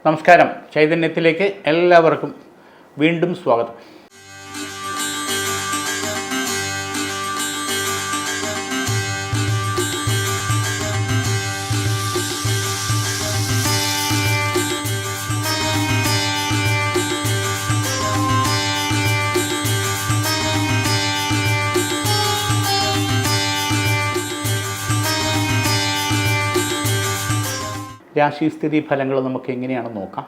നമസ്കാരം. ചൈതന്യത്തിലേക്ക് എല്ലാവർക്കും വീണ്ടും സ്വാഗതം. രാശിസ്ഥിതി ഫലങ്ങൾ നമുക്ക് എങ്ങനെയാണെന്ന് നോക്കാം.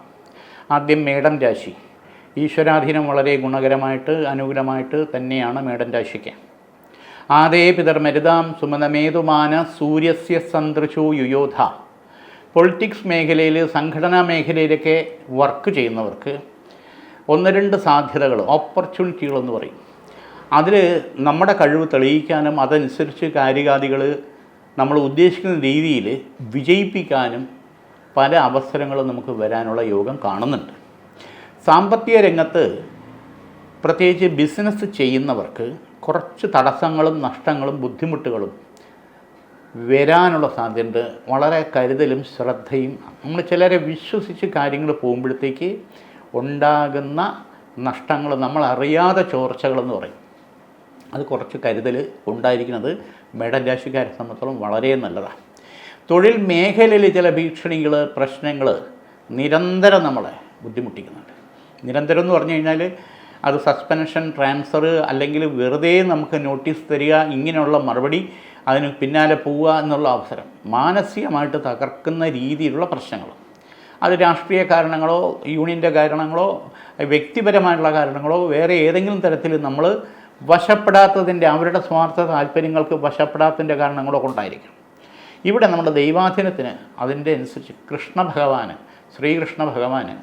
ആദ്യം മേടൻ രാശി. ഈശ്വരാധീനം വളരെ ഗുണകരമായിട്ട് അനുകൂലമായിട്ട് തന്നെയാണ് മേടൻ രാശിക്ക്. ആദേ പിതർമരുതാം സുമനമേതുമാന സൂര്യസ്യ സന്ദൃശോ യുയോധ. പൊളിറ്റിക്സ് മേഖലയിൽ, സംഘടനാ മേഖലയിലൊക്കെ വർക്ക് ചെയ്യുന്നവർക്ക് ഒന്ന് രണ്ട് സാധ്യതകൾ, ഓപ്പർച്യൂണിറ്റികളെന്ന് പറയും. അതിൽ നമ്മുടെ കഴിവ് തെളിയിക്കാനും അതനുസരിച്ച് കാര്യാദികൾ നമ്മൾ ഉദ്ദേശിക്കുന്ന രീതിയിൽ വിജയിപ്പിക്കാനും പല അവസരങ്ങളും നമുക്ക് വരാനുള്ള യോഗം കാണുന്നുണ്ട്. സാമ്പത്തിക രംഗത്ത് പ്രത്യേകിച്ച് ബിസിനസ് ചെയ്യുന്നവർക്ക് കുറച്ച് തടസ്സങ്ങളും നഷ്ടങ്ങളും ബുദ്ധിമുട്ടുകളും വരാനുള്ള സാധ്യതയുണ്ട്. വളരെ കരുതലും ശ്രദ്ധയും, നമ്മൾ ചിലരെ വിശ്വസിച്ച് കാര്യങ്ങൾ പോകുമ്പോഴത്തേക്ക് ഉണ്ടാകുന്ന നഷ്ടങ്ങൾ, നമ്മളറിയാതെ ചോർച്ചകളെന്ന് പറയും. അത് കുറച്ച് കരുതൽ ഉണ്ടായിരിക്കുന്നത് മേടൻ രാശിക്കാരെ സംബന്ധിച്ചിടത്തോളം വളരെ നല്ലതാണ്. തൊഴിൽ മേഖലയിൽ ചില ഭീഷണികൾ, പ്രശ്നങ്ങൾ നിരന്തരം നമ്മളെ ബുദ്ധിമുട്ടിക്കുന്നുണ്ട്. നിരന്തരം എന്ന് പറഞ്ഞു കഴിഞ്ഞാൽ അത് സസ്പെൻഷൻ, ട്രാൻസ്ഫർ, അല്ലെങ്കിൽ വെറുതെ നമുക്ക് നോട്ടീസ് തരിക, ഇങ്ങനെയുള്ള മറുപടി, അതിന് പിന്നാലെ പോവുക എന്നുള്ള അവസരം, മാനസികമായിട്ട് തകർക്കുന്ന രീതിയിലുള്ള പ്രശ്നങ്ങൾ. അത് രാഷ്ട്രീയ കാരണങ്ങളോ യൂണിയൻ്റെ കാരണങ്ങളോ വ്യക്തിപരമായിട്ടുള്ള കാരണങ്ങളോ വേറെ ഏതെങ്കിലും തരത്തിൽ നമ്മൾ വശപ്പെടാത്തതിൻ്റെ, അവരുടെ സ്വാർത്ഥ താല്പര്യങ്ങൾക്ക് വശപ്പെടാത്തതിൻ്റെ കാരണങ്ങളോ കൊണ്ടായിരിക്കും. ഇവിടെ നമ്മുടെ ദൈവാധീനത്തിന് അതിൻ്റെ അനുസരിച്ച് ശ്രീകൃഷ്ണ ഭഗവാന്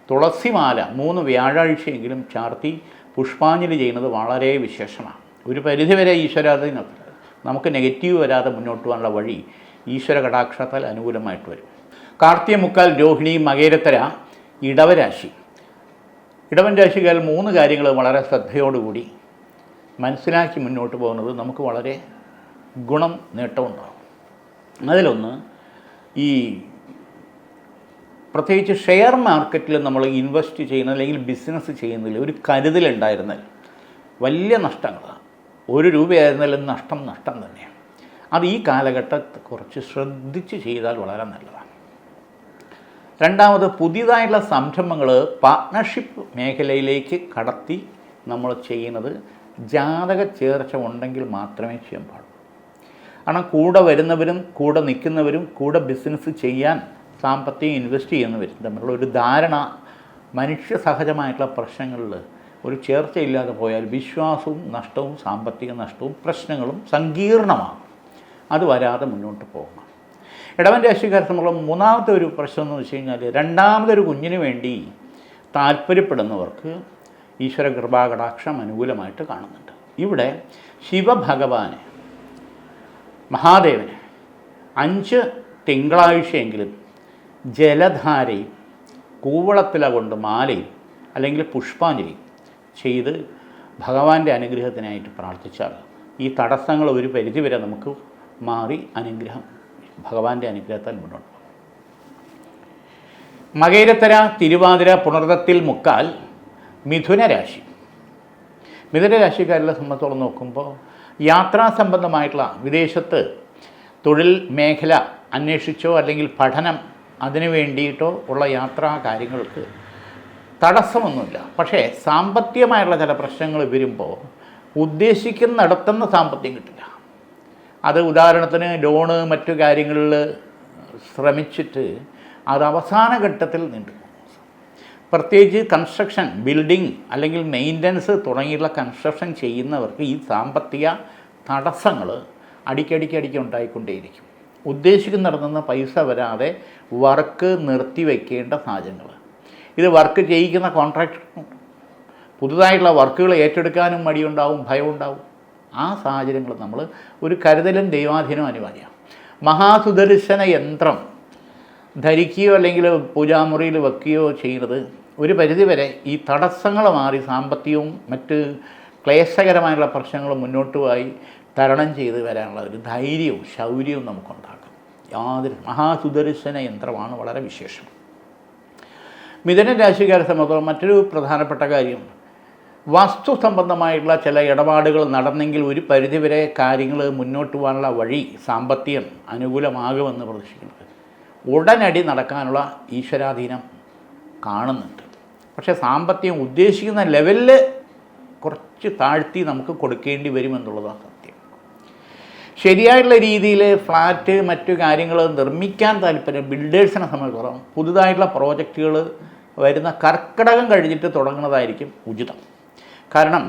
തുളസിമാല 3 വ്യാഴാഴ്ചയെങ്കിലും ചാർത്തി പുഷ്പാഞ്ജലി ചെയ്യുന്നത് വളരെ വിശേഷമാണ്. ഒരു പരിധിവരെ ഈശ്വരാധീനത്തിൽ നമുക്ക് നെഗറ്റീവ് വരാതെ മുന്നോട്ട് പോകാനുള്ള വഴി ഈശ്വര കടാക്ഷത്താൽ അനുകൂലമായിട്ട് വരും. കാർത്തിക മുക്കാൽ, രോഹിണി, മകേരത്തര, ഇടവരാശി. ഇടവൻ രാശിക്കാൽ 3 കാര്യങ്ങൾ വളരെ ശ്രദ്ധയോടുകൂടി മനസ്സിലാക്കി മുന്നോട്ട് പോകുന്നത് നമുക്ക് വളരെ ഗുണം, നേട്ടമുണ്ടാകും. അതിലൊന്ന്, ഈ പ്രത്യേകിച്ച് ഷെയർ മാർക്കറ്റിൽ നമ്മൾ ഇൻവെസ്റ്റ് ചെയ്യുന്ന അല്ലെങ്കിൽ ബിസിനസ് ചെയ്യുന്നതിൽ ഒരു കരുതലുണ്ടായിരുന്നാൽ വലിയ നഷ്ടങ്ങളാണ്. 1 രൂപയായിരുന്നാലും നഷ്ടം തന്നെയാണ്. അത് ഈ കാലഘട്ടത്തിൽ കുറച്ച് ശ്രദ്ധിച്ച് ചെയ്താൽ വളരെ നല്ലതാണ്. രണ്ടാമത്, പുതിയതായിട്ടുള്ള സംരംഭങ്ങൾ പാർട്ട്ണർഷിപ്പ് മേഖലയിലേക്ക് കടത്തി നമ്മൾ ചെയ്യുന്നത് ജാതക ചേർച്ച ഉണ്ടെങ്കിൽ മാത്രമേ ചെയ്യാൻ പാടുള്ളൂ. കാരണം കൂടെ വരുന്നവരും കൂടെ നിൽക്കുന്നവരും കൂടെ ബിസിനസ് ചെയ്യാൻ സാമ്പത്തികം ഇൻവെസ്റ്റ് ചെയ്യുന്നവരും തമ്മിലുള്ള ഒരു ധാരണ, മനുഷ്യ സഹജമായിട്ടുള്ള പ്രശ്നങ്ങളിൽ ഒരു ചേർച്ചയില്ലാതെ പോയാൽ വിശ്വാസവും നഷ്ടവും സാമ്പത്തിക നഷ്ടവും പ്രശ്നങ്ങളും സങ്കീർണമാണ്. അത് വരാതെ മുന്നോട്ട് പോകണം. ഇടവൻ രാശിക്കാരെ സംബന്ധിച്ചുള്ള മൂന്നാമത്തെ ഒരു പ്രശ്നം എന്ന് വെച്ച് കഴിഞ്ഞാൽ, രണ്ടാമതൊരു കുഞ്ഞിന് വേണ്ടി താല്പര്യപ്പെടുന്നവർക്ക് ഈശ്വര കൃപാകടാക്ഷം അനുകൂലമായിട്ട് കാണുന്നുണ്ട്. ഇവിടെ ശിവഭഗവാന്, മഹാദേവന് 5 തിങ്കളാഴ്ചയെങ്കിലും ജലധാരയും കൂവളത്തില കൊണ്ട് മാലയും അല്ലെങ്കിൽ പുഷ്പാഞ്ജലിയും ചെയ്ത് ഭഗവാന്റെ അനുഗ്രഹത്തിനായിട്ട് പ്രാർത്ഥിച്ചാൽ ഈ തടസ്സങ്ങൾ ഒരു പരിധിവരെ നമുക്ക് മാറി ഭഗവാന്റെ അനുഗ്രഹത്താൽ മുന്നോട്ട് പോകും. മകേരത്തര, തിരുവാതിര, പുണർതത്തിൽ മുക്കാൽ, മിഥുനരാശി. മിഥുനരാശിക്കാരെ സംബന്ധിച്ചോളം നോക്കുമ്പോൾ യാത്രാ സംബന്ധമായിട്ടുള്ള വിദേശത്ത് തൊഴിൽ മേഖല അന്വേഷിച്ചോ അല്ലെങ്കിൽ പഠനം അതിനു വേണ്ടിയിട്ടോ ഉള്ള യാത്രാ കാര്യങ്ങൾക്ക് തടസ്സമൊന്നുമില്ല. പക്ഷേ സാമ്പത്തികമായിട്ടുള്ള ചില പ്രശ്നങ്ങൾ വരുമ്പോൾ ഉദ്ദേശിക്കുന്നിടത്തുനിന്ന് സാമ്പത്തികം കിട്ടില്ല. അത് ഉദാഹരണത്തിന് ലോണ്, മറ്റു കാര്യങ്ങളിൽ ശ്രമിച്ചിട്ട് അത് അവസാന ഘട്ടത്തിൽ നീണ്ടു. പ്രത്യേകിച്ച് കൺസ്ട്രക്ഷൻ, ബിൽഡിംഗ് അല്ലെങ്കിൽ മെയിൻ്റനൻസ് തുടങ്ങിയുള്ള കൺസ്ട്രക്ഷൻ ചെയ്യുന്നവർക്ക് ഈ സാമ്പത്തിക തടസ്സങ്ങൾ അടിക്കടിക്ക് ഉണ്ടായിക്കൊണ്ടേയിരിക്കും. ഉദ്ദേശിക്കുന്നിടത്തുനിന്ന് പൈസ വരാതെ വർക്ക് നിർത്തിവെക്കേണ്ട സാഹചര്യങ്ങൾ. ഇത് വർക്ക് ചെയ്യിക്കുന്ന കോൺട്രാക്ടർ പുതുതായിട്ടുള്ള വർക്കുകൾ ഏറ്റെടുക്കാനും മടിയുണ്ടാവും, ഭയമുണ്ടാവും. ആ സാഹചര്യങ്ങൾ നമ്മൾ ഒരു കരുതലും ദൈവാധീനവും അനിവാര്യമാണ്. മഹാസുദർശന യന്ത്രം ധരിക്കുകയോ അല്ലെങ്കിൽ പൂജാമുറിയിൽ വെക്കുകയോ ചെയ്യുന്നത് ഒരു പരിധിവരെ ഈ തടസ്സങ്ങൾ മാറി സാമ്പത്തികവും മറ്റ് ക്ലേശകരമായുള്ള പ്രശ്നങ്ങളും മുന്നോട്ട് പോയി തരണം ചെയ്ത് വരാനുള്ള ഒരു ധൈര്യവും ശൗര്യവും നമുക്കുണ്ടാക്കും. യാതൊരു മഹാസുദർശന യന്ത്രമാണ് വളരെ വിശേഷം. മിഥുന രാശിക്കാരെ സംബന്ധിച്ചിടത്തോളം മറ്റൊരു പ്രധാനപ്പെട്ട കാര്യം, വസ്തു സംബന്ധമായിട്ടുള്ള ചില ഇടപാടുകൾ നടന്നെങ്കിൽ ഒരു പരിധിവരെ കാര്യങ്ങൾ മുന്നോട്ട് പോകാനുള്ള വഴി സാമ്പത്തികം അനുകൂലമാകുമെന്ന് പ്രതീക്ഷിക്കുന്നത്. ഉടനടി നടക്കാനുള്ള ഈശ്വരാധീനം കാണുന്നുണ്ട്. പക്ഷേ സാമ്പത്തികം ഉദ്ദേശിക്കുന്ന ലെവലിൽ കുറച്ച് താഴ്ത്തി നമുക്ക് കൊടുക്കേണ്ടി വരുമെന്നുള്ളതാണ് സത്യം. ശരിയായിട്ടുള്ള രീതിയിൽ ഫ്ലാറ്റ് മറ്റു കാര്യങ്ങൾ നിർമ്മിക്കാൻ താല്പര്യം ബിൽഡേഴ്സിനെ സംബന്ധിച്ചിടത്തോളം പുതുതായിട്ടുള്ള പ്രോജക്റ്റുകൾ വരുന്ന കർക്കിടകം കഴിഞ്ഞിട്ട് തുടങ്ങുന്നതായിരിക്കും ഉചിതം. കാരണം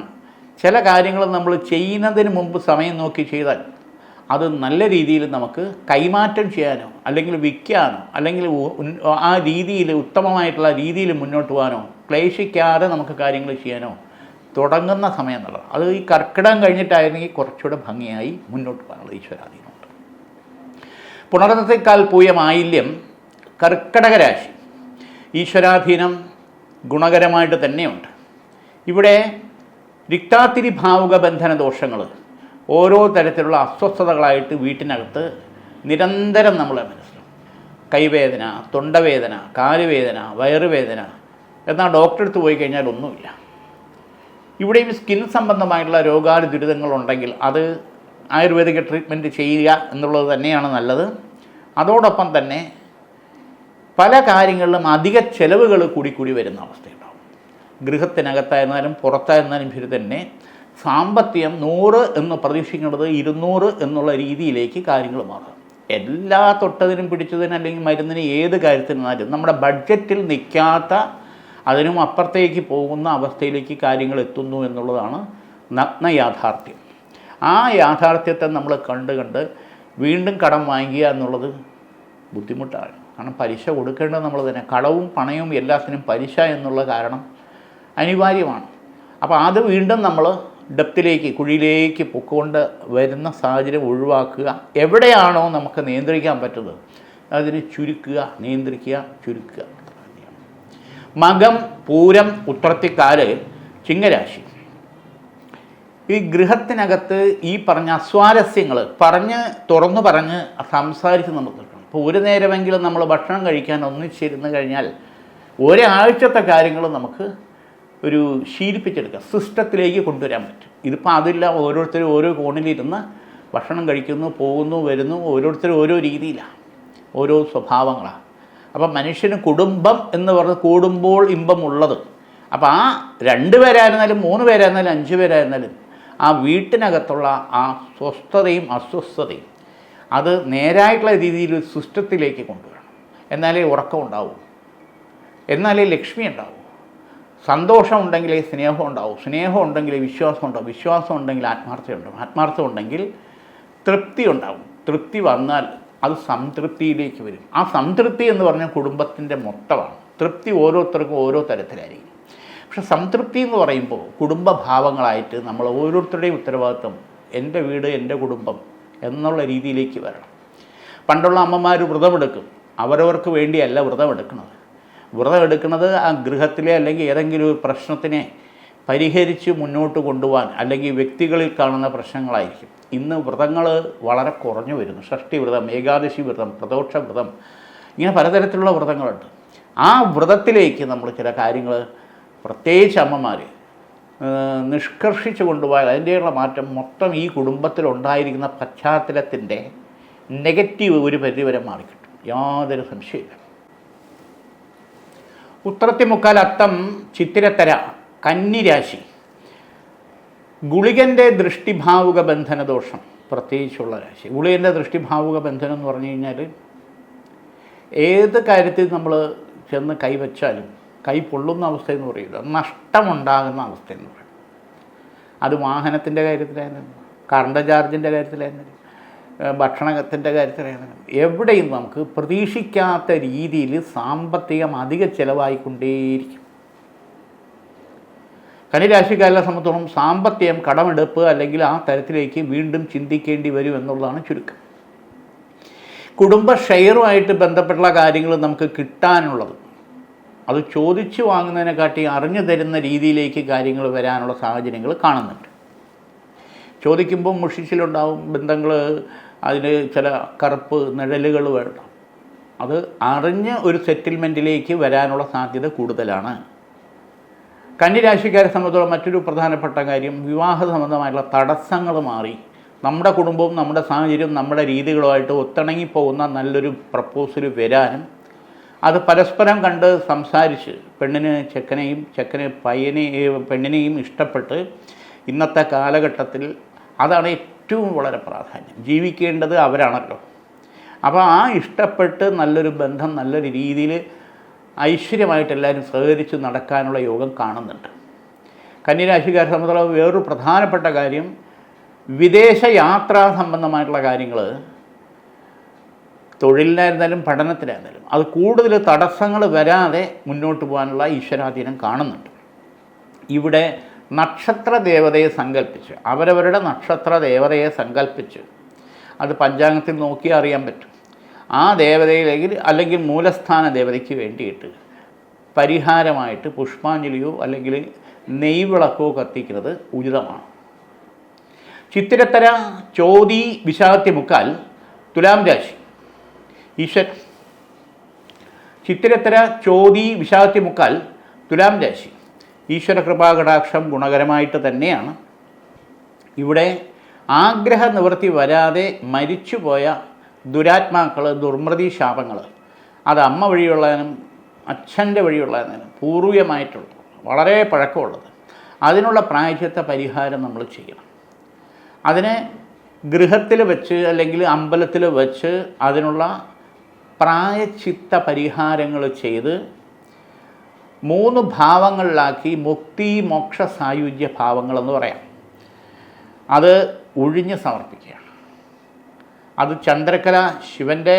ചില കാര്യങ്ങൾ നമ്മൾ ചെയ്യുന്നതിന് മുമ്പ് സമയം നോക്കി ചെയ്താൽ അത് നല്ല രീതിയിൽ നമുക്ക് കൈമാറ്റം ചെയ്യാനോ അല്ലെങ്കിൽ വിൽക്കാനോ അല്ലെങ്കിൽ ആ രീതിയിൽ ഉത്തമമായിട്ടുള്ള രീതിയിൽ മുന്നോട്ട് പോകാനോ ക്ലേശിക്കാതെ നമുക്ക് കാര്യങ്ങൾ ചെയ്യാനോ തുടങ്ങുന്ന സമയം എന്നുള്ളത്. അത് ഈ കർക്കിടകം കഴിഞ്ഞിട്ടായിരുന്നെങ്കിൽ കുറച്ചുകൂടെ ഭംഗിയായി മുന്നോട്ട് പോകാനുള്ള ഈശ്വരാധീനമുണ്ട്. പുണർന്നത്തേക്കാൾ പൂയം ആയില്യം കർക്കിടക രാശി ഈശ്വരാധീനം ഗുണകരമായിട്ട് തന്നെയുണ്ട്. ഇവിടെ രിക്താതിരി ഭാവുക ബന്ധന ദോഷങ്ങൾ ഓരോ തരത്തിലുള്ള അസ്വസ്ഥതകളായിട്ട് വീട്ടിനകത്ത് നിരന്തരം നമ്മളെ മനസ്സിലാവും. കൈവേദന, തൊണ്ടവേദന, കാലുവേദന, വയറുവേദന, എന്നാൽ ഡോക്ടറെ അടുത്ത് പോയി കഴിഞ്ഞാൽ ഒന്നുമില്ല. ഇവിടെയും സ്കിൻ സംബന്ധമായിട്ടുള്ള രോഗാതി ദുരിതങ്ങളുണ്ടെങ്കിൽ അത് ആയുർവേദിക ട്രീറ്റ്മെൻറ്റ് ചെയ്യുക എന്നുള്ളത് തന്നെയാണ് നല്ലത്. അതോടൊപ്പം തന്നെ പല കാര്യങ്ങളിലും അധിക ചെലവുകൾ കൂടി വരുന്ന അവസ്ഥയുണ്ടാവും. ഗൃഹത്തിനകത്തായിരുന്നാലും പുറത്തായിരുന്നാലും ശരി തന്നെ സാമ്പത്തികം 100 എന്ന് പ്രതീക്ഷിക്കുന്നത് 200 എന്നുള്ള രീതിയിലേക്ക് കാര്യങ്ങൾ മാറും. എല്ലാ തൊട്ടതിനും പിടിച്ചതിനും അല്ലെങ്കിൽ മരുന്നിന് ഏത് കാര്യത്തിനാലും നമ്മുടെ ബഡ്ജറ്റിൽ നിൽക്കാത്ത അതിനും അപ്പുറത്തേക്ക് പോകുന്ന അവസ്ഥയിലേക്ക് കാര്യങ്ങൾ എത്തുന്നു എന്നുള്ളതാണ് നഗ്ന യാഥാർത്ഥ്യം. ആ യാഥാർത്ഥ്യത്തെ നമ്മൾ കണ്ട് വീണ്ടും കടം വാങ്ങിക്കുക എന്നുള്ളത് ബുദ്ധിമുട്ടാണ്. കാരണം പലിശ കൊടുക്കേണ്ടത് നമ്മൾ തന്നെ. കടവും പണയവും എല്ലാത്തിനും പലിശ എന്നുള്ള കാരണം അനിവാര്യമാണ്. അപ്പോൾ അത് വീണ്ടും നമ്മൾ ഡെപ്തിലേക്ക് കുഴിയിലേക്ക് പൊക്കൊണ്ട് വരുന്ന സാഹചര്യം ഒഴിവാക്കുക. എവിടെയാണോ നമുക്ക് നിയന്ത്രിക്കാൻ പറ്റുന്നത് അതിന് ചുരുക്കുക, നിയന്ത്രിക്കുക, ചുരുക്കുക. മകം, പൂരം, ഉത്രത്തിക്കാല്, ചിങ്ങരാശി. ഈ ഗൃഹത്തിനകത്ത് ഈ പറഞ്ഞ അസ്വാരസ്യങ്ങൾ തുറന്നു പറഞ്ഞ് സംസാരിച്ച് നമുക്ക് നിൽക്കണം. ഇപ്പോൾ ഒരു നേരമെങ്കിലും നമ്മൾ ഭക്ഷണം കഴിക്കാൻ ഒന്നിച്ചിരുന്ന് കഴിഞ്ഞാൽ ഒരാഴ്ചത്തെ കാര്യങ്ങൾ നമുക്ക് ഒരു ശീലിപ്പിച്ചെടുക്കുക, സിസ്റ്റത്തിലേക്ക് കൊണ്ടുവരാൻ പറ്റും. ഇതിപ്പോൾ അതില്ല. ഓരോരുത്തരും ഓരോ കോണിലിരുന്ന് ഭക്ഷണം കഴിക്കുന്നു, പോകുന്നു, വരുന്നു. ഓരോരുത്തരും ഓരോ രീതിയിലാണ്, ഓരോ സ്വഭാവങ്ങളാണ്. അപ്പം മനുഷ്യന് കുടുംബം എന്ന് പറഞ്ഞ് കൂടുമ്പോൾ ഇമ്പമുള്ളത്. അപ്പോൾ ആ 2 പേരായിരുന്നാലും 3 പേരായിരുന്നാലും 5 പേരായിരുന്നാലും ആ വീട്ടിനകത്തുള്ള ആ സ്വസ്ഥതയും അസ്വസ്ഥതയും അത് നേരായിട്ടുള്ള രീതിയിൽ സിസ്റ്റത്തിലേക്ക് കൊണ്ടുവരണം. എന്നാലേ ഉറക്കം ഉണ്ടാവൂ, എന്നാലേ ലക്ഷ്മി ഉണ്ടാവൂ. സന്തോഷം ഉണ്ടെങ്കിൽ സ്നേഹം ഉണ്ടാവും, സ്നേഹം ഉണ്ടെങ്കിൽ വിശ്വാസം ഉണ്ടാവും, വിശ്വാസം ഉണ്ടെങ്കിൽ ആത്മാർത്ഥത ഉണ്ടാവും, ആത്മാർത്ഥത ഉണ്ടെങ്കിൽ തൃപ്തി ഉണ്ടാവും. തൃപ്തി വന്നാൽ അത് സംതൃപ്തിയിലേക്ക് വരും. ആ സംതൃപ്തി എന്ന് പറഞ്ഞാൽ കുടുംബത്തിൻ്റെ മൊത്തമാണ്. തൃപ്തി ഓരോരുത്തർക്കും ഓരോ തരത്തിലായിരിക്കും. പക്ഷെ സംതൃപ്തി എന്ന് പറയുമ്പോൾ കുടുംബഭാവങ്ങളായിട്ട് നമ്മൾ ഓരോരുത്തരുടെയും ഉത്തരവാദിത്വം എൻ്റെ വീട്, എൻ്റെ കുടുംബം എന്നുള്ള രീതിയിലേക്ക് വരണം. പണ്ടുള്ള അമ്മമാർ വ്രതമെടുക്കും. അവരവർക്ക് വേണ്ടിയല്ല വ്രതമെടുക്കുന്നത്. വ്രതമെടുക്കുന്നത് ആ ഗൃഹത്തിലെ അല്ലെങ്കിൽ ഏതെങ്കിലും ഒരു പ്രശ്നത്തിനെ പരിഹരിച്ച് മുന്നോട്ട് കൊണ്ടുപോകാൻ അല്ലെങ്കിൽ വ്യക്തികളിൽ കാണുന്ന പ്രശ്നങ്ങളായിരിക്കും. ഇന്ന് വ്രതങ്ങൾ വളരെ കുറഞ്ഞു വരുന്നു. ഷഷ്ഠി വ്രതം, ഏകാദശി വ്രതം, പ്രദോഷ വ്രതം, ഇങ്ങനെ പലതരത്തിലുള്ള വ്രതങ്ങളുണ്ട്. ആ വ്രതത്തിലേക്ക് നമ്മൾ ചില കാര്യങ്ങൾ പ്രത്യേകിച്ച് അമ്മമാർ നിഷ്കർഷിച്ച് കൊണ്ടുപോയാൽ അതിൻ്റെയുള്ള മാറ്റം മൊത്തം ഈ കുടുംബത്തിലുണ്ടായിരിക്കുന്ന പശ്ചാത്തലത്തിൻ്റെ നെഗറ്റീവ് ഒരു പരിധിവരെ മാറിക്കിട്ടും. യാതൊരു സംശയമില്ല. ഉത്രത്തിമുക്കാൽ, അത്തം, ചിത്തിരത്തര, കന്നിരാശി. ഗുളികൻ്റെ ദൃഷ്ടിഭാവുക ബന്ധനദോഷം പ്രത്യേകിച്ചുള്ള രാശി. ഗുളികൻ്റെ ദൃഷ്ടിഭാവുക ബന്ധനം എന്ന് പറഞ്ഞു കഴിഞ്ഞാൽ ഏത് കാര്യത്തിൽ നമ്മൾ ചെന്ന് കൈവച്ചാലും കൈ പൊള്ളുന്ന അവസ്ഥയെന്ന് പറയുന്നത് നഷ്ടമുണ്ടാകുന്ന അവസ്ഥയെന്ന് പറയും. അത് വാഹനത്തിൻ്റെ കാര്യത്തിലായിരുന്നാലും കറണ്ട് ചാർജിൻ്റെ കാര്യത്തിലായിരുന്നാലും ഭക്ഷണത്തിൻ്റെ കാര്യത്തിലായിരുന്നാലും എവിടെയും നമുക്ക് പ്രതീക്ഷിക്കാത്ത രീതിയിൽ സാമ്പത്തികം അധിക ചിലവായിക്കൊണ്ടേയിരിക്കും. കന്നിരാശിക്കാരെ സംബന്ധിച്ചോളം സാമ്പത്തികം, കടമെടുപ്പ് അല്ലെങ്കിൽ ആ തരത്തിലേക്ക് വീണ്ടും ചിന്തിക്കേണ്ടി വരും എന്നുള്ളതാണ് ചുരുക്കം. കുടുംബ ഷെയറുമായിട്ട് ബന്ധപ്പെട്ടുള്ള കാര്യങ്ങൾ നമുക്ക് കിട്ടാനുള്ളത് അത് ചോദിച്ചു വാങ്ങുന്നതിനെക്കാട്ടി അറിഞ്ഞു തരുന്ന രീതിയിലേക്ക് കാര്യങ്ങൾ വരാനുള്ള സാഹചര്യങ്ങൾ കാണുന്നുണ്ട്. ചോദിക്കുമ്പോൾ മുഷിച്ചിലുണ്ടാവും, ബന്ധങ്ങൾ അതിന് ചില കറുപ്പ് നിഴലുകൾ വേണം. അത് അറിഞ്ഞ് ഒരു സെറ്റിൽമെൻറ്റിലേക്ക് വരാനുള്ള സാധ്യത കൂടുതലാണ്. കന്നിരാശിക്കാരെ സംബന്ധിച്ചോളം മറ്റൊരു പ്രധാനപ്പെട്ട കാര്യം, വിവാഹ സംബന്ധമായിട്ടുള്ള തടസ്സങ്ങൾ മാറി നമ്മുടെ കുടുംബവും നമ്മുടെ സാഹചര്യവും നമ്മുടെ രീതികളുമായിട്ട് ഒത്തിണങ്ങിപ്പോകുന്ന നല്ലൊരു പ്രപ്പോസൽ വരാനും അത് പരസ്പരം കണ്ട് സംസാരിച്ച് പെണ്ണിന് ചെക്കനെയും ചെക്കന് പെണ്ണിനെയും ഇഷ്ടപ്പെട്ട് ഇന്നത്തെ കാലഘട്ടത്തിൽ അതാണ് ഏറ്റവും വളരെ പ്രാധാന്യം. ജീവിക്കേണ്ടത് അവരാണല്ലോ. അപ്പോൾ ആ ഇഷ്ടപ്പെട്ട് നല്ലൊരു ബന്ധം നല്ലൊരു രീതിയിൽ ഐശ്വര്യമായിട്ട് എല്ലാവരും സഹകരിച്ച് നടക്കാനുള്ള യോഗം കാണുന്നുണ്ട്. കന്നിരാശിക്കാരെ സംബന്ധിച്ചുള്ള വേറൊരു പ്രധാനപ്പെട്ട കാര്യം, വിദേശ യാത്രാ സംബന്ധമായിട്ടുള്ള കാര്യങ്ങൾ തൊഴിലിനായിരുന്നാലും പഠനത്തിനായിരുന്നാലും അത് കൂടുതൽ തടസ്സങ്ങൾ വരാതെ മുന്നോട്ട് പോകാനുള്ള ഈശ്വരാധീനം കാണുന്നുണ്ട്. ഇവിടെ നക്ഷത്ര ദേവതയെ സങ്കല്പിച്ച് അവരവരുടെ നക്ഷത്ര ദേവതയെ സങ്കല്പിച്ച് അത് പഞ്ചാംഗത്തിൽ നോക്കി അറിയാൻ പറ്റും. ആ ദേവതയിലേക്ക് അല്ലെങ്കിൽ മൂലസ്ഥാന ദേവതയ്ക്ക് വേണ്ടിയിട്ട് പരിഹാരമായിട്ട് പുഷ്പാഞ്ജലിയോ അല്ലെങ്കിൽ നെയ്വിളക്കോ കത്തിക്കുന്നത് ഉചിതമാണ്. ചിത്തിരത്തര ചോതി വിശാഖത്തി മുക്കാൽ തുലാം രാശി ഈശ്വരൻ. ചിത്തിരത്തര ചോതി വിശാഖത്തി മുക്കാൽ തുലാം രാശി ഈശ്വര കൃപാകടാക്ഷം ഗുണകരമായിട്ട് തന്നെയാണ്. ഇവിടെ ആഗ്രഹ നിവൃത്തി വരാതെ മരിച്ചുപോയ ദുരാത്മാക്കൾ, ദുർമൃതി ശാപങ്ങൾ, അത് അമ്മ വഴിയുള്ളതിനും അച്ഛൻ്റെ വഴിയുള്ളതിനും പൂർവികമായിട്ടുള്ളത് വളരെ പഴക്കമുള്ളത്, അതിനുള്ള പ്രായശ്ചിത്ത പരിഹാരം നമ്മൾ ചെയ്യണം. അതിനെ ഗൃഹത്തിൽ വെച്ച് അല്ലെങ്കിൽ അമ്പലത്തിൽ വെച്ച് അതിനുള്ള പ്രായശ്ചിത്ത പരിഹാരങ്ങൾ ചെയ്ത് 3 ഭാവങ്ങളിലാക്കി മുക്തി മോക്ഷ സായുജ്യ ഭാവങ്ങളെന്ന് പറയാം. അത് ഒഴിഞ്ഞ് സമർപ്പിക്കുക. അത് ചന്ദ്രക്കല ശിവൻ്റെ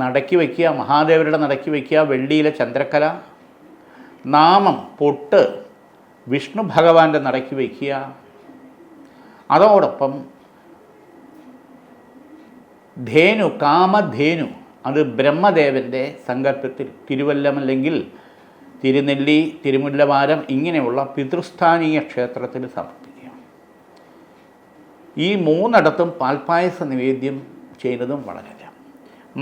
നടക്കി വയ്ക്കുക, മഹാദേവരുടെ നടക്കി വയ്ക്കുക, വെള്ളിയിലെ ചന്ദ്രക്കല, നാമം പൊട്ട് വിഷ്ണു ഭഗവാന്റെ നടക്കി വയ്ക്കുക. അതോടൊപ്പം ധേനു, കാമധേനു, അത് ബ്രഹ്മദേവൻ്റെ സങ്കല്പത്തിൽ തിരുവല്ലം അല്ലെങ്കിൽ തിരുനെല്ലി, തിരുമുല്ലവാരം ഇങ്ങനെയുള്ള പിതൃസ്ഥാനീയ ക്ഷേത്രത്തിൽ സമർപ്പിക്കുക. ഈ 3 പാൽപ്പായസ നിവേദ്യം ചെയ്യുന്നതും വളരെ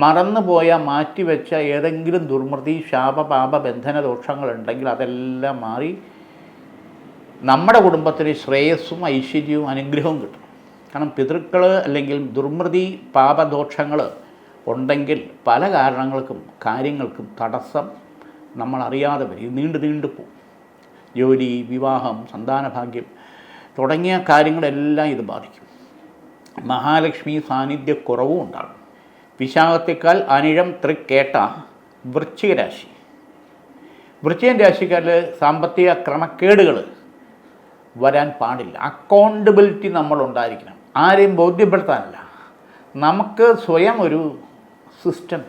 മറന്നുപോയ മാറ്റിവെച്ച ഏതെങ്കിലും ദുർമൃതി ശാപ പാപ ബന്ധന ദോഷങ്ങളുണ്ടെങ്കിൽ അതെല്ലാം മാറി നമ്മുടെ കുടുംബത്തിന് ശ്രേയസ്സും ഐശ്വര്യവും അനുഗ്രഹവും കിട്ടും. കാരണം പിതൃക്കൾ അല്ലെങ്കിൽ ദുർമൃതി പാപദോഷങ്ങൾ ഉണ്ടെങ്കിൽ പല കാരണങ്ങൾക്കും കാര്യങ്ങൾക്കും തടസ്സം നമ്മളറിയാതെ വരും, നീണ്ടു പോകും. ജോലി, വിവാഹം, സന്താനഭാഗ്യം തുടങ്ങിയ കാര്യങ്ങളെല്ലാം ഇത് ബാധിക്കും. മഹാലക്ഷ്മി സാന്നിധ്യക്കുറവും ഉണ്ടാകും. വിശാഖത്തേക്കാൾ അനിഴം തൃക്കേട്ട വൃശ്ചിക രാശി. വൃശ്ചികൻ രാശിക്കാരിൽ സാമ്പത്തിക ക്രമക്കേടുകൾ വരാൻ പാടില്ല. അക്കൗണ്ടബിലിറ്റി നമ്മളുണ്ടായിരിക്കണം. ആരെയും ബോധ്യപ്പെടുത്താനല്ല, നമുക്ക് സ്വയം ഒരു സിസ്റ്റം,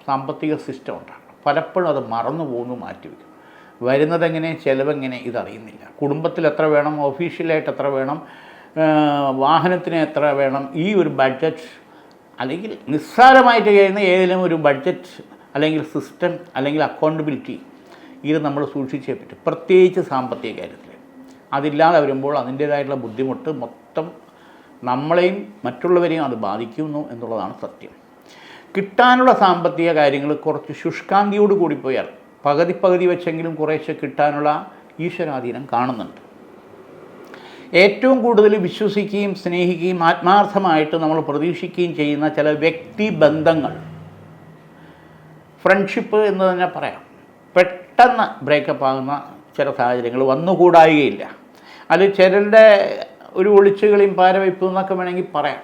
സാമ്പത്തിക സിസ്റ്റം ഉണ്ടാകണം. പലപ്പോഴും അത് മറന്നു പോകുന്നു, മാറ്റിവെക്കും. വരുന്നതെങ്ങനെ, ചിലവെങ്ങനെ ഇതറിയുന്നില്ല. കുടുംബത്തിൽ എത്ര വേണം, ഒഫീഷ്യലായിട്ട് എത്ര വേണം, വാഹനത്തിന് എത്ര വേണം, ഈ ഒരു ബഡ്ജറ്റ് അല്ലെങ്കിൽ നിസ്സാരമായിട്ട് കഴിയുന്ന ഏതെങ്കിലും ഒരു ബഡ്ജറ്റ് അല്ലെങ്കിൽ സിസ്റ്റം അല്ലെങ്കിൽ അക്കൗണ്ടബിലിറ്റി ഇത് നമ്മൾ സൂക്ഷിച്ചേ പറ്റും. പ്രത്യേകിച്ച് സാമ്പത്തിക കാര്യത്തിൽ അതില്ലാതെ വരുമ്പോൾ അതിൻ്റേതായിട്ടുള്ള ബുദ്ധിമുട്ട് മൊത്തം നമ്മളെയും മറ്റുള്ളവരെയും അത് ബാധിക്കുന്നു എന്നുള്ളതാണ് സത്യം. കിട്ടാനുള്ള സാമ്പത്തിക കാര്യങ്ങൾ കുറച്ച് ശുഷ്കാന്തിയോട് കൂടി പോയാൽ പകുതി വെച്ചെങ്കിലും കുറേശ്ശെ കിട്ടാനുള്ള ഈശ്വരാധീനം കാണുന്നുണ്ട്. ഏറ്റവും കൂടുതൽ വിശ്വസിക്കുകയും സ്നേഹിക്കുകയും ആത്മാർത്ഥമായിട്ട് നമ്മൾ പ്രതീക്ഷിക്കുകയും ചെയ്യുന്ന ചില വ്യക്തിബന്ധങ്ങൾ, ഫ്രണ്ട്ഷിപ്പ് എന്ന് തന്നെ പറയാം, പെട്ടെന്ന് ബ്രേക്കപ്പ് ആകുന്ന ചില സാഹചര്യങ്ങൾ വന്നുകൂടായികയില്ല. അത് ചിലരുടെ ഒരു ഒളിച്ചുകളിയും പാരവയ്പ് എന്നൊക്കെ വേണമെങ്കിൽ പറയാം.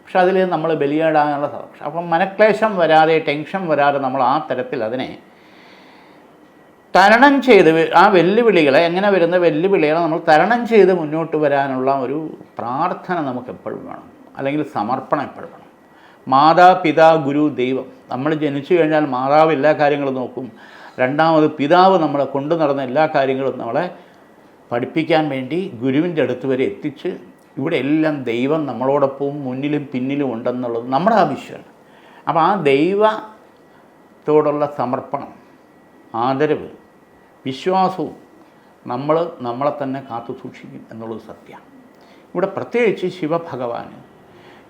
പക്ഷെ അതിൽ നമ്മൾ ബലിയാടാനുള്ള സാധ്യത. അപ്പം മനക്ലേശം വരാതെ, ടെൻഷൻ വരാതെ നമ്മൾ ആ തരത്തിൽ അതിനെ തരണം ചെയ്ത് ആ വെല്ലുവിളികളെ, എങ്ങനെ വരുന്ന വെല്ലുവിളികളെ നമ്മൾ തരണം ചെയ്ത് മുന്നോട്ട് വരാനുള്ള ഒരു പ്രാർത്ഥന നമുക്ക് എപ്പോഴും വേണം, അല്ലെങ്കിൽ സമർപ്പണം എപ്പോഴും വേണം. മാതാപിതാ ഗുരു ദൈവം. നമ്മൾ ജനിച്ചു കഴിഞ്ഞാൽ മാതാവ് എല്ലാ കാര്യങ്ങളും നോക്കും. രണ്ടാമത് പിതാവ് നമ്മളെ കൊണ്ടു നടന്ന എല്ലാ കാര്യങ്ങളും നമ്മളെ പഠിപ്പിക്കാൻ വേണ്ടി ഗുരുവിൻ്റെ അടുത്ത് വരെ എത്തിച്ച്, ഇവിടെ എല്ലാം ദൈവം നമ്മളോടൊപ്പം മുന്നിലും പിന്നിലും ഉണ്ടെന്നുള്ളത് നമ്മുടെ ആവശ്യമാണ്. അപ്പോൾ ആ ദൈവത്തോടുള്ള സമർപ്പണം, ആദരവ്, വിശ്വാസവും നമ്മളെ തന്നെ കാത്തു സൂക്ഷിക്കും എന്നുള്ളത് സത്യമാണ്. ഇവിടെ പ്രത്യേകിച്ച് ശിവഭഗവാന്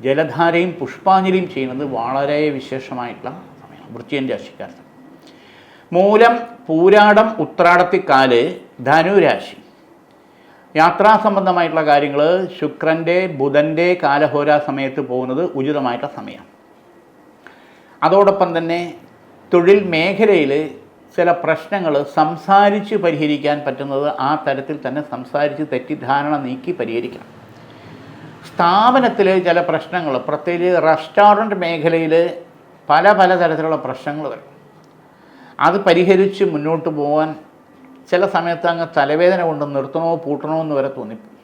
ജലധാരയും പുഷ്പാഞ്ജലിയും ചെയ്യുന്നത് വളരെ വിശേഷമായിട്ടുള്ള സമയമാണ്. വൃശ്ചികൻ രാശിക്കാരൻ. മൂലം, പൂരാടം, ഉത്രാടത്തിക്കാല് ധനുരാശി. യാത്രാ സംബന്ധമായിട്ടുള്ള കാര്യങ്ങൾ ശുക്രൻ്റെ ബുധൻ്റെ കാലഹോരാ സമയത്ത് പോകുന്നത് ഉചിതമായിട്ടുള്ള സമയമാണ്. അതോടൊപ്പം തന്നെ തൊഴിൽ മേഖലയിൽ ചില പ്രശ്നങ്ങൾ സംസാരിച്ച് പരിഹരിക്കാൻ പറ്റുന്നത് ആ തരത്തിൽ തന്നെ സംസാരിച്ച് തെറ്റിദ്ധാരണ നീക്കി പരിഹരിക്കണം. സ്ഥാപനത്തിൽ ചില പ്രശ്നങ്ങൾ, പ്രത്യേകിച്ച് റെസ്റ്റോറൻറ്റ് മേഖലയിൽ പല തരത്തിലുള്ള പ്രശ്നങ്ങൾ വരും. അത് പരിഹരിച്ച് മുന്നോട്ട് പോകാൻ ചില സമയത്ത് അങ്ങ് തലവേദന കൊണ്ട് നിർത്തണമോ പൂട്ടണമോ എന്ന് വരെ തോന്നിപ്പോകും.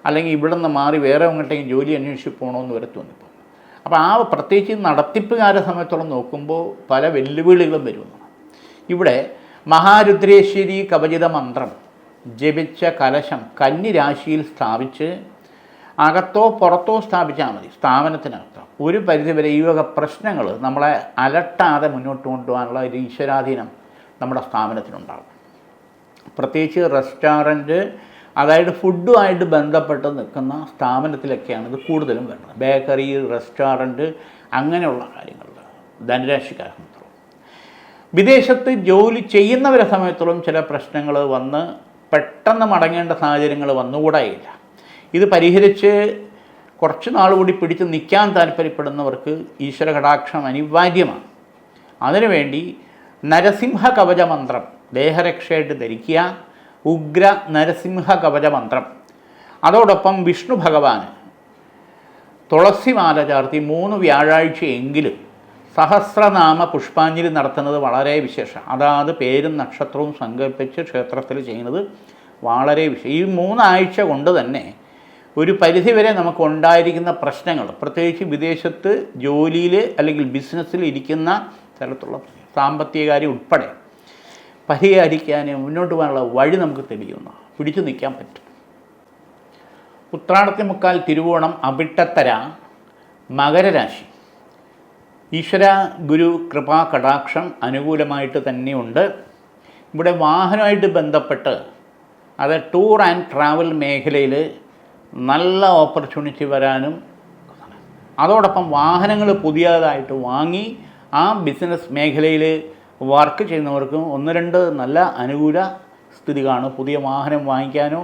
അല്ലെങ്കിൽ ഇവിടെ നിന്ന് മാറി വേറെ എങ്ങോട്ടെങ്കിലും ജോലി അന്വേഷിച്ച് പോകണമെന്ന് വരെ തോന്നിപ്പോകും. അപ്പോൾ ആ പ്രത്യേകിച്ച് നടത്തിപ്പുകാരെ സമയത്തോളം നോക്കുമ്പോൾ പല വെല്ലുവിളികളും വരുന്നു. ഇവിടെ മഹാരുദ്രേശ്വരി കവചിത മന്ത്രം ജപിച്ച കലശം കന്നി രാശിയിൽ സ്ഥാപിച്ച് അകത്തോ പുറത്തോ സ്ഥാപിച്ചാൽ മതി. സ്ഥാപനത്തിനകത്തോ ഒരു പരിധിവരെ ഈ വക പ്രശ്നങ്ങൾ നമ്മളെ അലട്ടാതെ മുന്നോട്ട് കൊണ്ടുപോകാനുള്ള ഒരു ഈശ്വരാധീനം നമ്മുടെ സ്ഥാപനത്തിനുണ്ടാകും. പ്രത്യേകിച്ച് റെസ്റ്റോറൻറ്റ്, അതായത് ഫുഡുമായിട്ട് ബന്ധപ്പെട്ട് നിൽക്കുന്ന സ്ഥാപനത്തിലൊക്കെയാണ് ഇത് കൂടുതലും വരുന്നത്. ബേക്കറി, റെസ്റ്റോറൻറ്റ്, അങ്ങനെയുള്ള കാര്യങ്ങൾ ധനുരാശിക്കാരെ സംബന്ധിച്ചിടത്തോളം. വിദേശത്ത് ജോലി ചെയ്യുന്നവരെ സമയത്തോളം ചില പ്രശ്നങ്ങൾ വന്ന് പെട്ടെന്ന് മടങ്ങേണ്ട സാഹചര്യങ്ങൾ വന്നുകൂടായില്ല. ഇത് പരിഹരിച്ച് കുറച്ച് നാൾ കൂടി പിടിച്ച് നിൽക്കാൻ താല്പര്യപ്പെടുന്നവർക്ക് ഈശ്വര കടാക്ഷം അനിവാര്യമാണ്. അതിനുവേണ്ടി നരസിംഹ കവച മന്ത്രം ദേഹരക്ഷയായിട്ട് ധരിക്കുക. ഉഗ്ര നരസിംഹ കവച മന്ത്രം. അതോടൊപ്പം വിഷ്ണു ഭഗവാന് തുളസിമാല ചാർത്തി 3 വ്യാഴാഴ്ചയെങ്കിലും സഹസ്രനാമ പുഷ്പാഞ്ജലി നടത്തുന്നത് വളരെ വിശേഷം. അതാത് പേരും നക്ഷത്രവും സങ്കല്പിച്ച് ക്ഷേത്രത്തിൽ ചെയ്യുന്നത് വളരെ വിശേഷം. ഈ 3 ആഴ്ച കൊണ്ട് തന്നെ ഒരു പരിധിവരെ നമുക്ക് ഉണ്ടായിരിക്കുന്ന പ്രശ്നങ്ങൾ, പ്രത്യേകിച്ച് വിദേശത്ത് ജോലിയിൽ അല്ലെങ്കിൽ ബിസിനസ്സിൽ ഇരിക്കുന്ന തരത്തിലുള്ള സാമ്പത്തിക കാര്യം ഉൾപ്പെടെ പരിഹരിക്കാൻ മുന്നോട്ട് പോകാനുള്ള വഴി നമുക്ക് തെളിയുന്നു. പിടിച്ചു നിൽക്കാൻ പറ്റും. ഉത്രാടത്തിമുക്കാൽ തിരുവോണം അവിട്ടത്തര മകരരാശി. ഈശ്വര ഗുരു കൃപാ കടാക്ഷം അനുകൂലമായിട്ട് തന്നെയുണ്ട്. ഇവിടെ വാഹനമായിട്ട് ബന്ധപ്പെട്ട് അത് ടൂർ ആൻഡ് ട്രാവൽ മേഖലയിൽ നല്ല ഓപ്പർച്യൂണിറ്റി വരാനും, അതോടൊപ്പം വാഹനങ്ങൾ പുതിയതായിട്ട് വാങ്ങി ആ ബിസിനസ് മേഖലയിൽ വർക്ക് ചെയ്യുന്നവർക്കും 1-2 നല്ല അനുകൂല സ്ഥിതി കാണും. പുതിയ വാഹനം വാങ്ങിക്കാനോ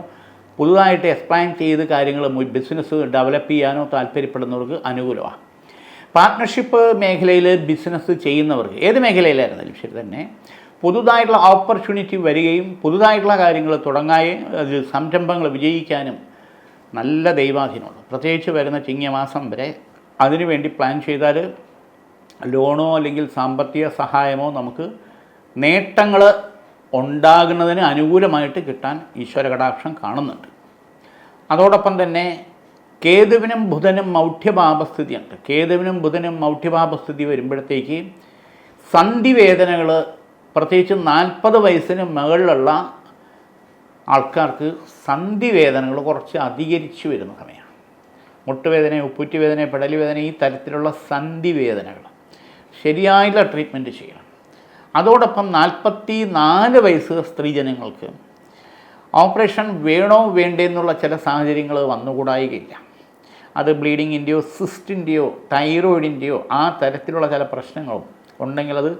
പുതുതായിട്ട് എക്സ്പാൻഡ് ചെയ്ത് കാര്യങ്ങൾ ബിസിനസ് ഡെവലപ്പ് ചെയ്യാനോ താല്പര്യപ്പെടുന്നവർക്ക് അനുകൂലമാണ്. പാർട്ട്ണർഷിപ്പ് മേഖലയിൽ ബിസിനസ് ചെയ്യുന്നവർക്ക് ഏത് മേഖലയിലായിരുന്നാലും ശരി തന്നെ പുതുതായിട്ടുള്ള ഓപ്പർച്യൂണിറ്റി വരികയും പുതുതായിട്ടുള്ള കാര്യങ്ങൾ തുടങ്ങാനും അതിൽ സംരംഭങ്ങൾ വിജയിക്കാനും നല്ല ദൈവാധീനമുണ്ട്. പ്രത്യേകിച്ച് വരുന്ന ചിങ്ങമാസം വരെ അതിനുവേണ്ടി പ്ലാൻ ചെയ്താൽ ലോണോ അല്ലെങ്കിൽ സാമ്പത്തിക സഹായമോ നമുക്ക് നേട്ടങ്ങൾ ഉണ്ടാകുന്നതിന് അനുകൂലമായിട്ട് കിട്ടാൻ ഈശ്വര കടാക്ഷം കാണുന്നുണ്ട്. അതോടൊപ്പം തന്നെ കേതുവിനും ബുധനും മൗഢ്യഭാവസ്ഥിതിയുണ്ട്. കേതുവിനും ബുധനും മൗഢ്യഭാവസ്ഥിതി വരുമ്പോഴത്തേക്ക് സന്ധിവേദനകൾ, പ്രത്യേകിച്ച് 40 വയസ്സിന് മുകളിലുള്ള ആൾക്കാർക്ക് സന്ധിവേദനകൾ കുറച്ച് അധികരിച്ചു വരുന്ന സമയമാണ്. മുട്ടുവേദന, ഉപ്പൂറ്റുവേദന, പെടലുവേദന, ഈ തരത്തിലുള്ള സന്ധിവേദനകൾ ശരിയായുള്ള ട്രീറ്റ്മെൻറ്റ് ചെയ്യണം. അതോടൊപ്പം 44 വയസ്സ് സ്ത്രീജനങ്ങൾക്ക് ഓപ്പറേഷൻ വേണോ വേണ്ടേ എന്നുള്ള ചില സാഹചര്യങ്ങൾ വന്നുകൂടായികയില്ല. അത് ബ്ലീഡിങ്ങിൻ്റെയോ സിസ്റ്റിൻ്റെയോ തൈറോയിഡിൻ്റെയോ ആ തരത്തിലുള്ള ചില പ്രശ്നങ്ങളും ഉണ്ടെങ്കിൽ അത്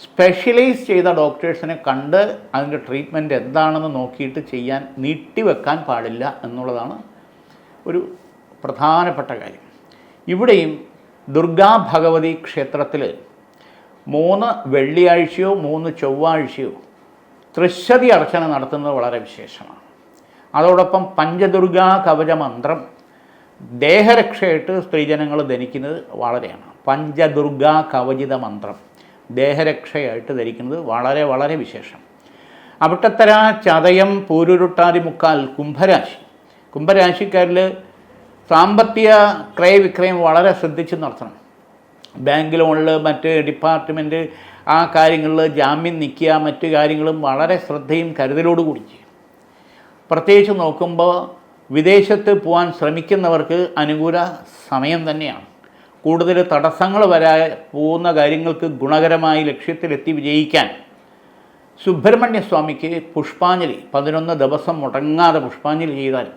സ്പെഷ്യലൈസ് ചെയ്ത ഡോക്ടേഴ്സിനെ കണ്ട് അതിൻ്റെ ട്രീറ്റ്മെൻറ്റ് എന്താണെന്ന് നോക്കിയിട്ട് ചെയ്യാൻ നീട്ടിവെക്കാൻ പാടില്ല എന്നുള്ളതാണ് ഒരു പ്രധാനപ്പെട്ട കാര്യം. ഇവിടെയും ദുർഗാ ഭഗവതി ക്ഷേത്രത്തിൽ 3 വെള്ളിയാഴ്ചയോ 3 ചൊവ്വാഴ്ചയോ തൃശ്ശതി അർച്ചന നടത്തുന്നത് വളരെ വിശേഷമാണ്. അതോടൊപ്പം പഞ്ചദുർഗാ കവച മന്ത്രം ദേഹരക്ഷയായിട്ട് സ്ത്രീജനങ്ങൾ ധരിക്കുന്നത് വളരെയാണ്. പഞ്ചദുർഗാ കവചിത മന്ത്രം ദേഹരക്ഷയായിട്ട് ധരിക്കുന്നത് വളരെ വളരെ വിശേഷം. അവിട്ടത്തര ചതയം പൂരുരുട്ടാതി മുക്കാൽ കുംഭരാശി. കുംഭരാശിക്കാരിൽ സാമ്പത്തിക ക്രയവിക്രയം വളരെ ശ്രദ്ധിച്ച് നടത്തണം. ബാങ്ക് ലോണിൽ മറ്റ് ഡിപ്പാർട്ട്മെൻറ്റ് ആ കാര്യങ്ങളിൽ ജാമ്യം നിൽക്കുക, മറ്റു കാര്യങ്ങളും വളരെ ശ്രദ്ധയും കരുതലോടുകൂടി ചെയ്യും. പ്രത്യേകിച്ച് നോക്കുമ്പോൾ വിദേശത്ത് പോകാൻ ശ്രമിക്കുന്നവർക്ക് അനുകൂല സമയം തന്നെയാണ്. കൂടുതൽ തടസ്സങ്ങൾ പോകുന്ന കാര്യങ്ങൾക്ക് ഗുണകരമായി ലക്ഷ്യത്തിലെത്തി വിജയിക്കാൻ സുബ്രഹ്മണ്യ സ്വാമിക്ക് പുഷ്പാഞ്ജലി 11 ദിവസം മുടങ്ങാതെ പുഷ്പാഞ്ജലി ചെയ്താൽ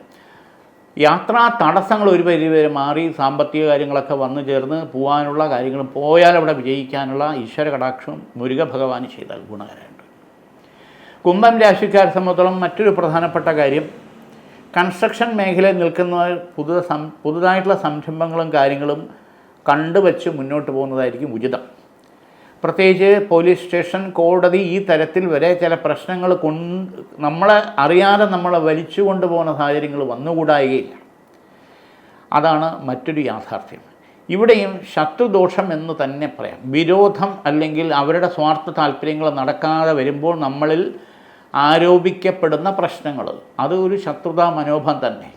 യാത്രാ തടസ്സങ്ങൾ ഒരു പരിധിവരെ മാറി സാമ്പത്തിക കാര്യങ്ങളൊക്കെ വന്നു ചേർന്ന് പോകാനുള്ള കാര്യങ്ങളും പോയാൽ അവിടെ വിജയിക്കാനുള്ള ഈശ്വര കടാക്ഷവും മുരുക ഭഗവാന് ചെയ്താൽ ഗുണകരമുണ്ട്. കുംഭം രാശിക്കാരെ സംബന്ധിച്ചിടത്തോളം മറ്റൊരു പ്രധാനപ്പെട്ട കാര്യം, കൺസ്ട്രക്ഷൻ മേഖലയിൽ നിൽക്കുന്നവർ പുതുതായിട്ടുള്ള സംരംഭങ്ങളും കാര്യങ്ങളും കണ്ടുവച്ച് മുന്നോട്ട് പോകുന്നതായിരിക്കും ഉചിതം. പ്രത്യേകിച്ച് പോലീസ് സ്റ്റേഷൻ, കോടതി, ഈ തരത്തിൽ വരെ ചില പ്രശ്നങ്ങൾ നമ്മളെ അറിയാതെ നമ്മളെ വലിച്ചു കൊണ്ടുപോകുന്ന സാഹചര്യങ്ങൾ വന്നുകൂടായികയില്ല. അതാണ് മറ്റൊരു യാഥാർത്ഥ്യം. ഇവിടെയും ശത്രുദോഷം എന്ന് തന്നെ പറയാം. വിരോധം അല്ലെങ്കിൽ അവരുടെ സ്വാർത്ഥ താല്പര്യങ്ങൾ നടക്കാതെ വരുമ്പോൾ നമ്മളിൽ ആരോപിക്കപ്പെടുന്ന പ്രശ്നങ്ങൾ, അത് ഒരു ശത്രുതാ മനോഭാവം തന്നെ.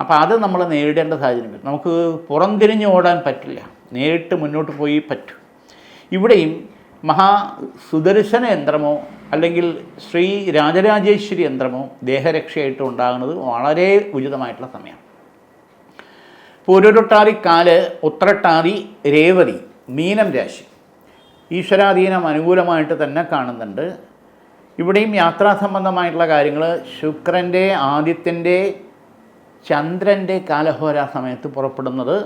അപ്പോൾ അത് നമ്മൾ നേരിടേണ്ട സാഹചര്യം. നമുക്ക് പുറംതിരിഞ്ഞ് ഓടാൻ പറ്റില്ല, നേരിട്ട് മുന്നോട്ട് പോയി പറ്റും. ഇവിടെയും സുദർശന യന്ത്രമോ അല്ലെങ്കിൽ ശ്രീ രാജരാജേശ്വരി യന്ത്രമോ ദേഹരക്ഷയായിട്ട് ഉണ്ടാകുന്നത് വളരെ ഉചിതമായിട്ടുള്ള സമയമാണ്. പൂരുരുട്ടാതി, കാല്, ഉത്രട്ടാതി, രേവതി, മീനം രാശി ഈശ്വരാധീനം അനുകൂലമായിട്ട് തന്നെ കാണുന്നുണ്ട്. ഇവിടെയും യാത്രാ സംബന്ധമായിട്ടുള്ള കാര്യങ്ങൾ ശുക്രൻ്റെ, ആദിത്യൻ്റെ, ചന്ദ്രൻ്റെ കാലഹോര സമയത്ത് പുറപ്പെടുന്നത്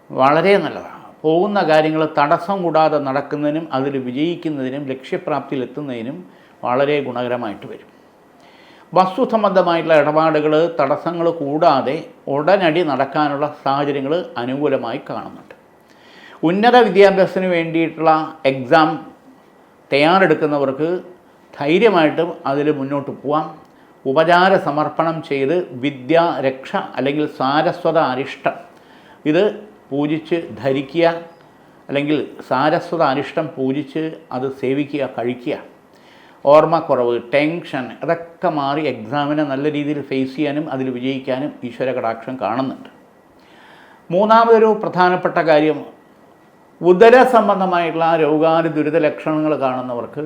വളരെ നല്ലതാണ്. പോകുന്ന കാര്യങ്ങൾ തടസ്സം കൂടാതെ നടക്കുന്നതിനും അതിൽ വിജയിക്കുന്നതിനും ലക്ഷ്യപ്രാപ്തിയിലെത്തുന്നതിനും വളരെ ഗുണകരമായിട്ട് വരും. വസ്തു സംബന്ധമായിട്ടുള്ള ഇടപാടുകൾ തടസ്സങ്ങൾ കൂടാതെ ഉടനടി നടക്കാനുള്ള സാഹചര്യങ്ങൾ അനുകൂലമായി കാണുന്നുണ്ട്. ഉന്നത വിദ്യാഭ്യാസത്തിന് വേണ്ടിയിട്ടുള്ള എക്സാം തയ്യാറെടുക്കുന്നവർക്ക് ധൈര്യമായിട്ടും അതിൽ മുന്നോട്ട് പോവാം. ഉപചാര സമർപ്പണം ചെയ്ത് വിദ്യാരക്ഷ അല്ലെങ്കിൽ സാരസ്വത അരിഷ്ടം ഇത് പൂജിച്ച് ധരിക്കുക, അല്ലെങ്കിൽ സാരസ്വത അനിഷ്ടം പൂജിച്ച് അത് സേവിക്കുക, കഴിക്കുക. ഓർമ്മക്കുറവ്, ടെൻഷൻ അതൊക്കെ മാറി എക്സാമിനെ നല്ല രീതിയിൽ ഫേസ് ചെയ്യാനും അതിൽ വിജയിക്കാനും ഈശ്വര കടാക്ഷം കാണുന്നുണ്ട്. മൂന്നാമതൊരു പ്രധാനപ്പെട്ട കാര്യം, ഉദര സംബന്ധമായിട്ടുള്ള രോഗാതി ദുരിത ലക്ഷണങ്ങൾ കാണുന്നവർക്ക്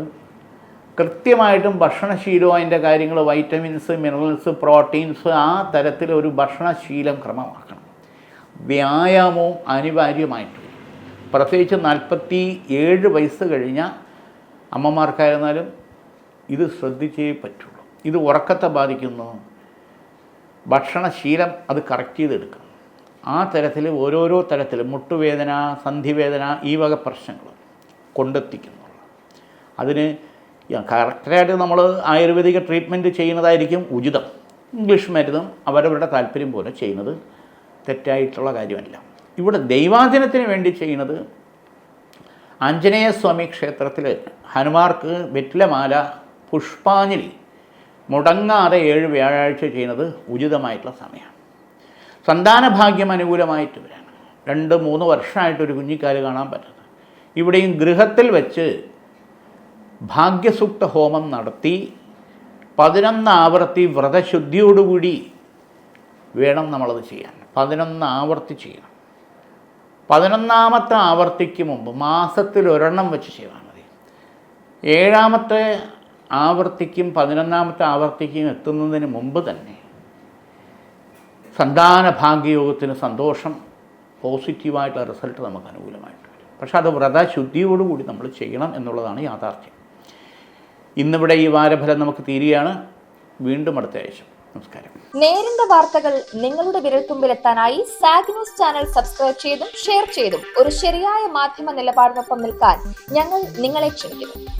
കൃത്യമായിട്ടും ഭക്ഷണശീലവും അതിൻ്റെ കാര്യങ്ങൾ, വൈറ്റമിൻസ്, മിനറൽസ്, പ്രോട്ടീൻസ്, ആ തരത്തിലൊരു ഭക്ഷണശീലം ക്രമമാക്കണം. വ്യായാമവും അനിവാര്യമായിട്ട്, പ്രത്യേകിച്ച് 47 വയസ്സ് കഴിഞ്ഞ അമ്മമാർക്കായിരുന്നാലും ഇത് ശ്രദ്ധിച്ചേ പറ്റുള്ളൂ. ഇത് ഉറക്കത്തെ ബാധിക്കുന്നു, ഭക്ഷണശീലം അത് കറക്റ്റ് ചെയ്തെടുക്കണം. ആ തരത്തിൽ ഓരോരോ തരത്തിൽ മുട്ടുവേദന, സന്ധിവേദന, ഈ വക പ്രശ്നങ്ങൾ കൊണ്ടെത്തിക്കുന്നു. അതിന് കറക്റ്റായിട്ട് നമ്മൾ ആയുർവേദിക ട്രീറ്റ്മെൻറ്റ് ചെയ്യുന്നതായിരിക്കും ഉചിതം. ഇംഗ്ലീഷ് മരുന്നും അവരവരുടെ താല്പര്യം പോലെ ചെയ്യുന്നത് തെറ്റായിട്ടുള്ള കാര്യമല്ല. ഇവിടെ ദൈവാധീനത്തിന് വേണ്ടി ചെയ്യുന്നത് ആഞ്ജനേയസ്വാമി ക്ഷേത്രത്തിൽ ഹനുമാർക്ക് വെറ്റിലമാല, പുഷ്പാഞ്ജലി മുടങ്ങാതെ 7 വ്യാഴാഴ്ച ചെയ്യുന്നത് ഉചിതമായിട്ടുള്ള സമയമാണ്. സന്താനഭാഗ്യം അനുകൂലമായിട്ട് വരാണ്. 2-3 വർഷമായിട്ടൊരു കുഞ്ഞിക്കാല് കാണാൻ പറ്റുന്നത്. ഇവിടെയും ഗൃഹത്തിൽ വെച്ച് ഭാഗ്യസൂക്ത ഹോമം നടത്തി 11 ആവർത്തി വ്രതശുദ്ധിയോടുകൂടി വേണം നമ്മളത് ചെയ്യാൻ. 11 ആവർത്തി ചെയ്യണം. 11ാമത്തെ ആവർത്തിക്ക് മുമ്പ് മാസത്തിൽ ഒരെണ്ണം വെച്ച് ചെയ്താൽ മതി. 7ാമത്തെ ആവർത്തിക്കും 11ാമത്തെ ആവർത്തിക്കും എത്തുന്നതിന് മുമ്പ് തന്നെ സന്താന ഭാഗ്യയോഗത്തിന് സന്തോഷം, പോസിറ്റീവായിട്ടുള്ള റിസൾട്ട് നമുക്ക് അനുകൂലമായിട്ട് വരും. പക്ഷെ അത് വ്രതശുദ്ധിയോടുകൂടി നമ്മൾ ചെയ്യണം എന്നുള്ളതാണ് യാഥാർത്ഥ്യം. ഇന്നിവിടെ ഈ വാരഫലം നമുക്ക് തീരുകയാണ്. വീണ്ടും അടുത്ത ആഴ്ച. നമസ്കാരം. നേരിന്റെ വാർത്തകൾ നിങ്ങളുടെ വിരൽത്തുമ്പിലെത്താനായി സാഗ് ന്യൂസ് ചാനൽ സബ്സ്ക്രൈബ് ചെയ്തും ഷെയർ ചെയ്തും ഒരു ശരിയായ മാധ്യമ നിലപാടിനൊപ്പം നിൽക്കാൻ ഞങ്ങൾ നിങ്ങളെ ക്ഷണിക്കുന്നു.